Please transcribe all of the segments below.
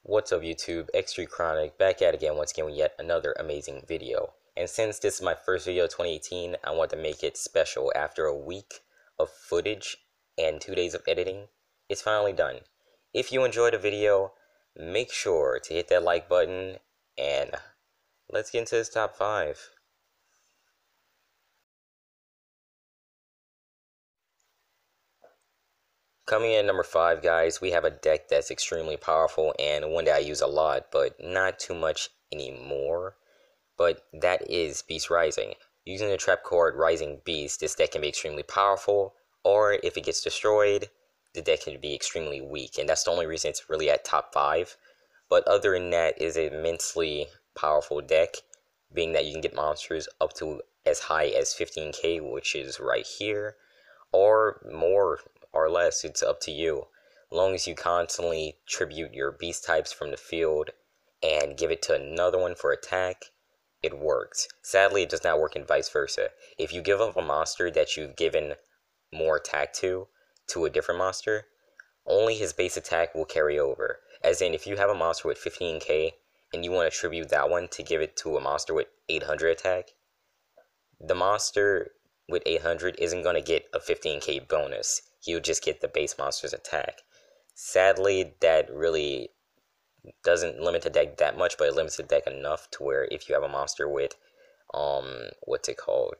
What's up YouTube, X3 Chronic, back at again once again with yet another amazing video. And since this is my first video of 2018, I want to make it special. After a week of footage and 2 days of editing, it's finally done. If you enjoyed the video, make sure to hit that like button, and let's get into this top 5. Coming in at number 5, guys, we have a deck that's extremely powerful and one that I use a lot, but not too much anymore. But that is Beast Rising. Using the trap card Rising Beast, this deck can be extremely powerful, or if it gets destroyed, the deck can be extremely weak, and that's the only reason it's really at top 5. But other than that, it's an immensely powerful deck, being that you can get monsters up to as high as 15k, which is right here, or more or less, it's up to you. As long as you constantly tribute your beast types from the field and give it to another one for attack, it works. Sadly, it does not work in vice versa. If you give up a monster that you've given more attack to a different monster, only his base attack will carry over. As in, if you have a monster with 15k and you want to tribute that one to give it to a monster with 800 attack, the monster with 800 isn't going to get a 15k bonus. He'll just get the base monster's attack. Sadly, that really doesn't limit the deck that much, but it limits the deck enough to where if you have a monster with what's it called,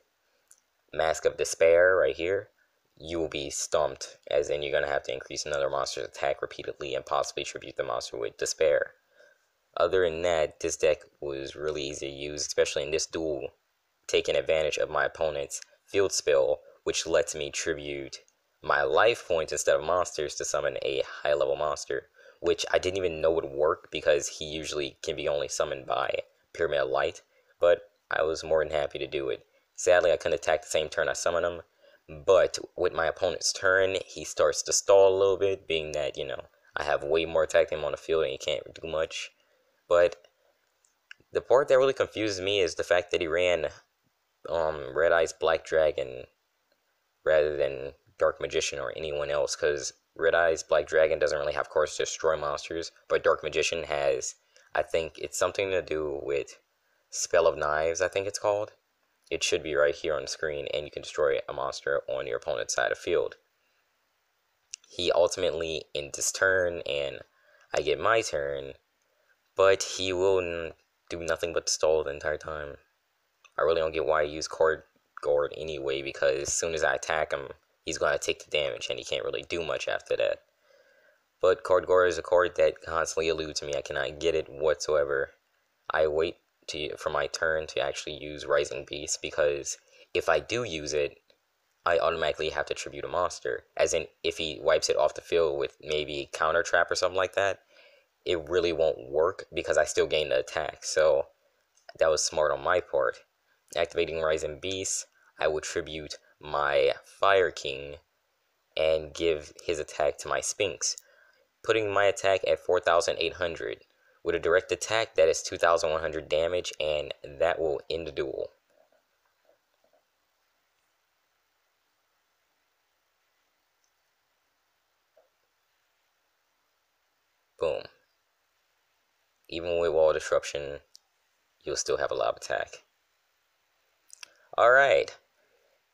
Mask of Despair right here, you will be stumped, as in you're going to have to increase another monster's attack repeatedly and possibly tribute the monster with Despair. Other than that, this deck was really easy to use, especially in this duel, taking advantage of my opponent's field spell, which lets me tribute my life points instead of monsters to summon a high level monster, which I didn't even know would work because he usually can be only summoned by Pyramid of Light, but I was more than happy to do it. Sadly, I couldn't attack the same turn I summoned him, but with my opponent's turn, he starts to stall a little bit, being that, I have way more attack than him on the field and he can't do much. But the part that really confuses me is the fact that he ran Red Eyes Black Dragon rather than Dark Magician or anyone else, because Red Eyes Black Dragon doesn't really have cards to destroy monsters, but Dark Magician has, I think it's something to do with Spell of Knives, I think it's called. It should be right here on the screen, and you can destroy a monster on your opponent's side of field. He ultimately ends his turn, and I get my turn, but he will do nothing but stall the entire time. I really don't get why I use Card Guard anyway, because as soon as I attack him, he's going to take the damage, and he can't really do much after that. But Card Guard is a card that constantly eludes me. I cannot get it whatsoever. I wait for my turn to actually use Rising Beast, because if I do use it, I automatically have to tribute a monster. As in, if he wipes it off the field with maybe Counter Trap or something like that, it really won't work because I still gain the attack. So that was smart on my part. Activating Rising Beast, I will tribute my Fire King and give his attack to my Sphinx, putting my attack at 4,800. With a direct attack, that is 2,100 damage, and that will end the duel. Boom. Even with wall disruption, you'll still have a lot of attack. Alright,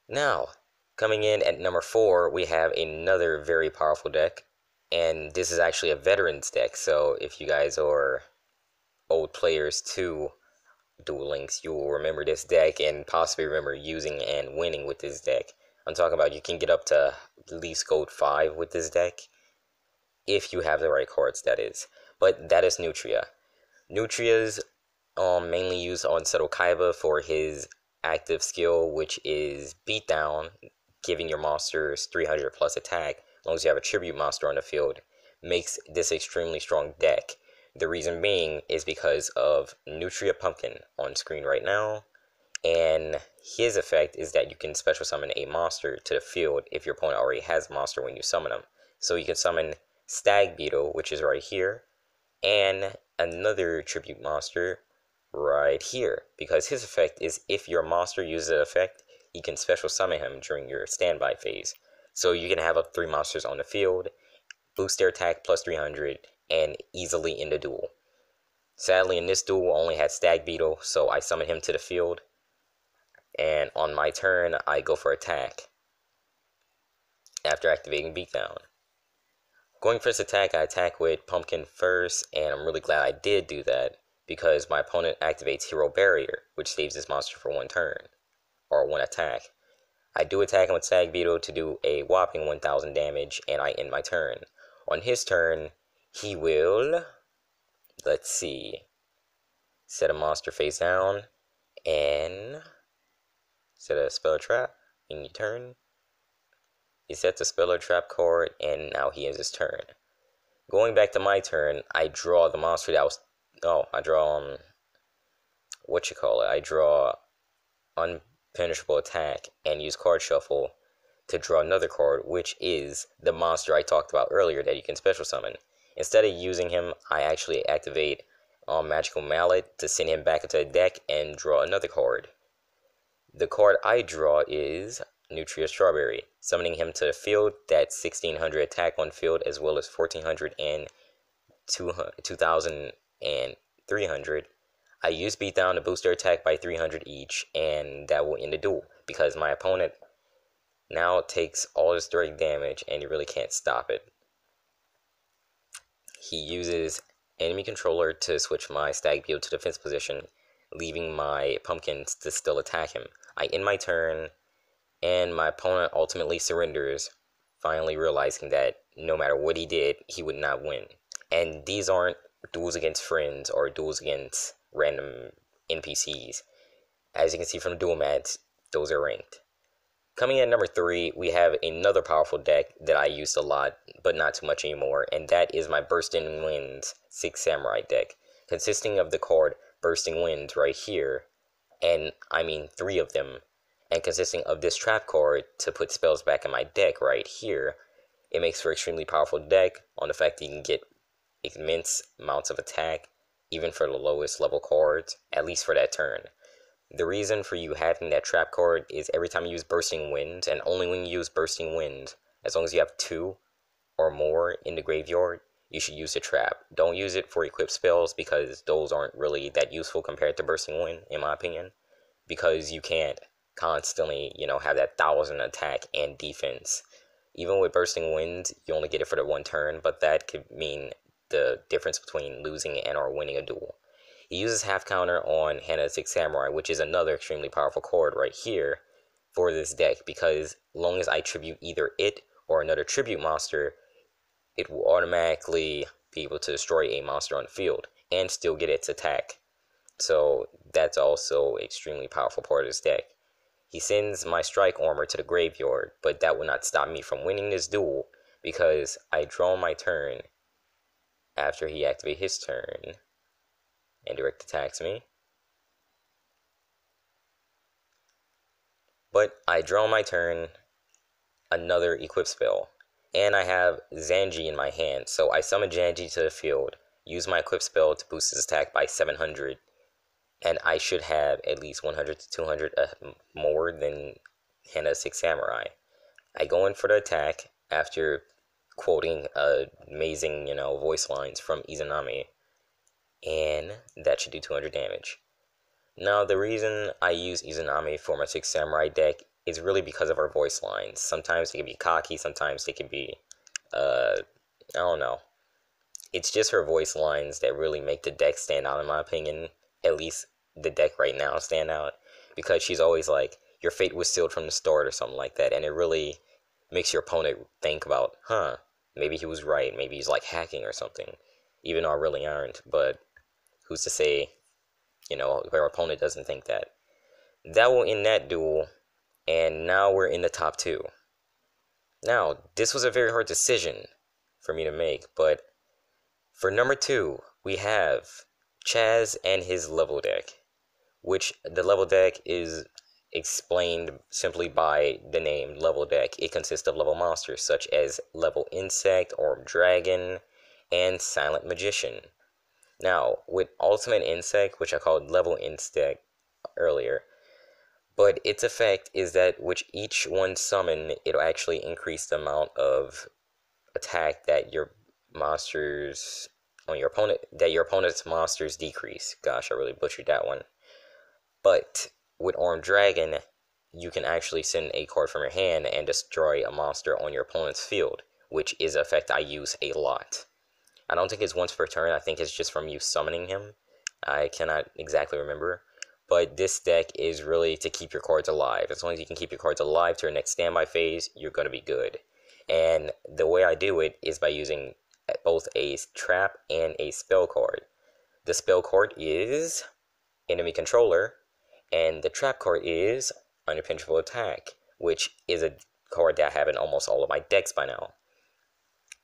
now, coming in at number 4, we have another very powerful deck, and this is actually a veterans deck, so if you guys are old players to Duel Links, you will remember this deck and possibly remember using and winning with this deck. I'm talking about you can get up to at least gold 5 with this deck, if you have the right cards, that is. But that is Nutria. Nutria's mainly used on Seto Kaiba for his active skill, which is Beatdown, giving your monsters 300 plus attack, as long as you have a tribute monster on the field, makes this extremely strong deck. The reason being is because of Nutria Pumpkin on screen right now, and his effect is that you can special summon a monster to the field if your opponent already has a monster when you summon them. So you can summon Stag Beetle, which is right here, and another tribute monster right here, because his effect is if your monster uses an effect, you can special summon him during your standby phase. So you can have up 3 monsters on the field, boost their attack plus 300, and easily end the duel. Sadly, in this duel, I only had Stag Beetle, so I summon him to the field, and on my turn, I go for attack after activating Beatdown. Going for this attack, I attack with Pumpkin first, and I'm really glad I did do that, because my opponent activates Hero Barrier, which saves this monster for one turn, or one attack. I do attack him with Stag Beetle to do a whopping 1000 damage, and I end my turn. On his turn, he will, let's see, set a monster face down, and set a spell or trap in your turn. He sets a spell or trap card, and now he ends his turn. Going back to my turn, I draw the monster that was, I draw, I draw Unpunishable Attack and use Card Shuffle to draw another card, which is the monster I talked about earlier that you can special summon. Instead of using him, I actually activate Magical Mallet to send him back into the deck and draw another card. The card I draw is Nutria Strawberry, summoning him to the field. That's 1600 attack on field, as well as 1400 and 2300. I use Beatdown to boost their attack by 300 each, and that will end the duel, because my opponent now takes all his direct damage, and he really can't stop it. He uses enemy controller to switch my Stag Beetle to defense position, leaving my pumpkins to still attack him. I end my turn, and my opponent ultimately surrenders, finally realizing that no matter what he did, he would not win. And these aren't duels against friends or duels against random NPCs. As you can see from the duel mats, those are ranked. Coming in at number 3, we have another powerful deck that I used a lot, but not too much anymore, and that is my Bursting Winds 6 Samurai deck, consisting of the card Bursting Winds right here, and I mean 3 of them, and consisting of this trap card to put spells back in my deck right here. It makes for an extremely powerful deck on the fact that you can get immense amounts of attack, even for the lowest level cards, at least for that turn. The reason for you having that trap card is every time you use Bursting Winds, and only when you use Bursting Winds, as long as you have 2 or more in the graveyard, you should use the trap. Don't use it for equipped spells, because those aren't really that useful compared to Bursting Wind, in my opinion, because you can't constantly, have that 1000 attack and defense. Even with Bursting Winds, you only get it for the one turn, but that could mean the difference between losing and or winning a duel. He uses half counter on Hana 6 Samurai, which is another extremely powerful card right here for this deck, because as long as I tribute either it or another tribute monster, it will automatically be able to destroy a monster on the field and still get its attack. So that's also an extremely powerful part of this deck. He sends my Strike Armor to the graveyard, but that will not stop me from winning this duel, because I draw my turn after he activates his turn and direct attacks me. But I draw my turn another equip spell, and I have Zanji in my hand, so I summon Zanji to the field, use my equip spell to boost his attack by 700, and I should have at least 100 to 200 more than Hana 6 Samurai. I go in for the attack after quoting amazing, voice lines from Izanami, and that should do 200 damage. Now, the reason I use Izanami for my 6 Samurai deck is really because of her voice lines. Sometimes they can be cocky, sometimes they can be, I don't know. It's just her voice lines that really make the deck stand out, in my opinion. At least the deck right now stand out, because she's always like, your fate was sealed from the start, or something like that, and it really makes your opponent think about, maybe he was right, maybe he's like hacking or something, even though I really aren't, but who's to say, our opponent doesn't think that. That will end that duel, and now we're in the top 2. Now, this was a very hard decision for me to make, but for number 2, we have Chaz and his level deck, which the level deck is explained simply by the name level deck. It consists of level monsters such as level insect or dragon and silent magician. Now, with ultimate insect, which I called level insect earlier, but its effect is that with each one summon, it'll actually increase the amount of attack that your monsters on your opponent that your opponent's monsters decrease. Gosh, I really butchered that one. But with Armed Dragon, you can actually send a card from your hand and destroy a monster on your opponent's field, which is an effect I use a lot. I don't think it's once per turn. I think it's just from you summoning him. I cannot exactly remember. But this deck is really to keep your cards alive. As long as you can keep your cards alive to your next standby phase, you're going to be good. And the way I do it is by using both a trap and a spell card. The spell card is Enemy Controller, and the trap card is Unimpenetrable Attack, which is a card that I have in almost all of my decks by now.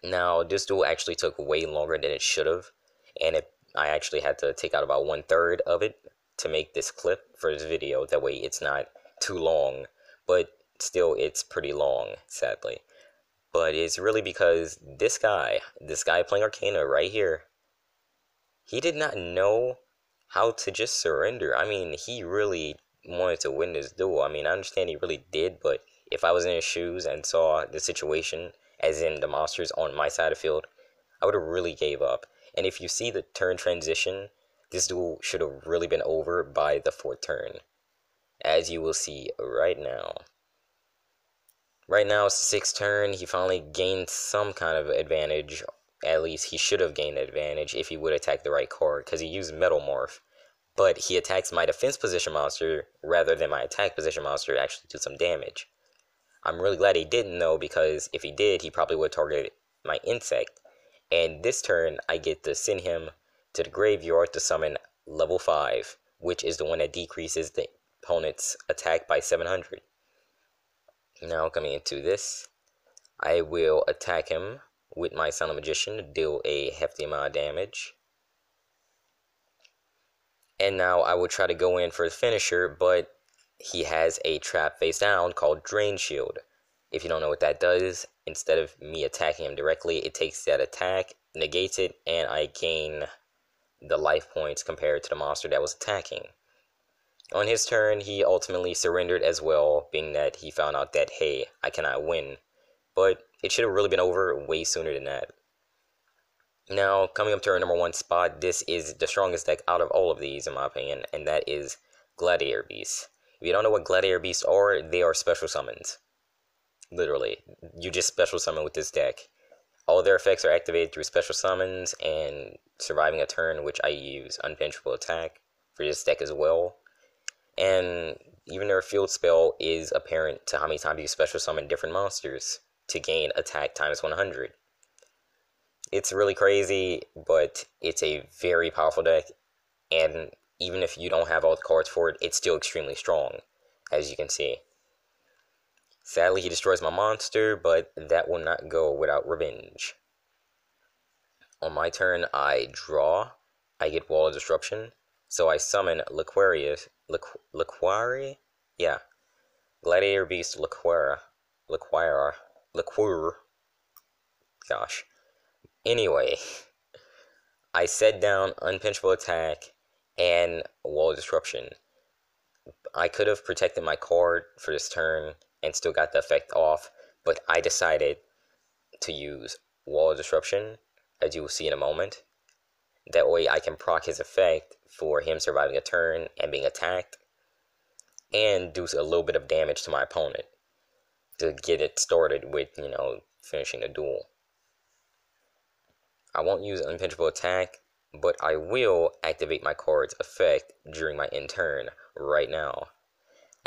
Now, this duel actually took way longer than it should have, and I actually had to take out about 1/3 of it to make this clip for this video. That way it's not too long, but still it's pretty long, sadly. But it's really because this guy playing Arcana right here, he did not know how to just surrender. I mean, he really wanted to win this duel. I mean, I understand he really did, but if I was in his shoes and saw the situation, as in the monsters on my side of the field, I would have really gave up. And if you see the turn transition, this duel should have really been over by the 4th turn, as you will see right now. Right now, it's the 6th turn. He finally gained some kind of advantage. At least he should have gained an advantage if he would attack the right card, because he used Metal Morph. But he attacks my defense position monster rather than my attack position monster to actually do some damage. I'm really glad he didn't, though, because if he did, he probably would have targeted my insect. And this turn, I get to send him to the graveyard to summon level 5, which is the one that decreases the opponent's attack by 700. Now, coming into this, I will attack him with my Silent Magician to deal a hefty amount of damage. And now I will try to go in for the finisher, but he has a trap face down called Drain Shield. If you don't know what that does, instead of me attacking him directly, it takes that attack, negates it, and I gain the life points compared to the monster that was attacking. On his turn, he ultimately surrendered as well, being that he found out that, hey, I cannot win. But it should have really been over way sooner than that. Now, coming up to our number 1 spot, this is the strongest deck out of all of these, in my opinion, and that is Gladiator Beasts. If you don't know what Gladiator Beasts are, they are special summons. Literally. You just special summon with this deck. All their effects are activated through special summons and surviving a turn, which I use Unpenetrable Attack for this deck as well. And even their field spell is apparent to how many times you special summon different monsters to gain attack times 100. It's really crazy, but it's a very powerful deck, and even if you don't have all the cards for it, it's still extremely strong, as you can see. Sadly, he destroys my monster, but that will not go without revenge. On my turn, I draw. I get Wall of Disruption, so I summon Gladiator Beast Liqueur. Gosh. Anyway, I set down Unpenetrable Attack and Wall of Disruption. I could have protected my card for this turn and still got the effect off, but I decided to use Wall of Disruption, as you will see in a moment. That way I can proc his effect for him surviving a turn and being attacked, and do a little bit of damage to my opponent to get it started with, finishing the duel. I won't use Unpenetrable Attack, but I will activate my card's effect during my end turn right now.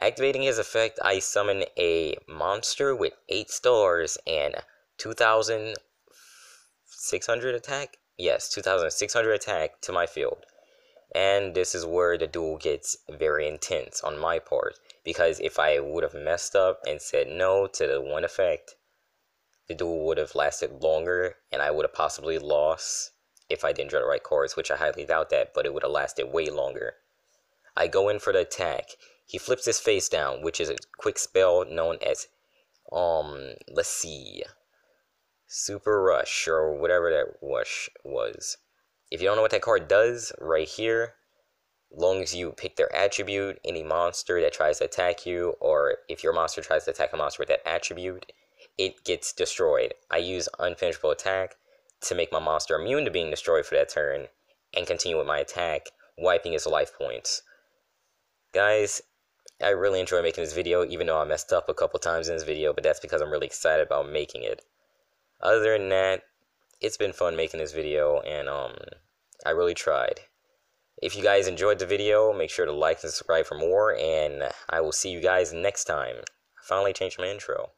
Activating his effect, I summon a monster with 8 stars and 2,600 attack? Yes, 2,600 attack to my field. And this is where the duel gets very intense on my part, because if I would have messed up and said no to the one effect, the duel would have lasted longer, and I would have possibly lost if I didn't draw the right cards, which I highly doubt that, but it would have lasted way longer. I go in for the attack. He flips his face down, which is a quick spell known as, let's see, Super Rush, or whatever that rush was. If you don't know what that card does, right here, long as you pick their attribute, any monster that tries to attack you, or if your monster tries to attack a monster with that attribute, it gets destroyed. I use Unpenetrable Attack to make my monster immune to being destroyed for that turn, and continue with my attack, wiping his life points. Guys, I really enjoy making this video, even though I messed up a couple times in this video, but that's because I'm really excited about making it. Other than that, it's been fun making this video, and I really tried. If you guys enjoyed the video, make sure to like and subscribe for more, and I will see you guys next time. I finally changed my intro.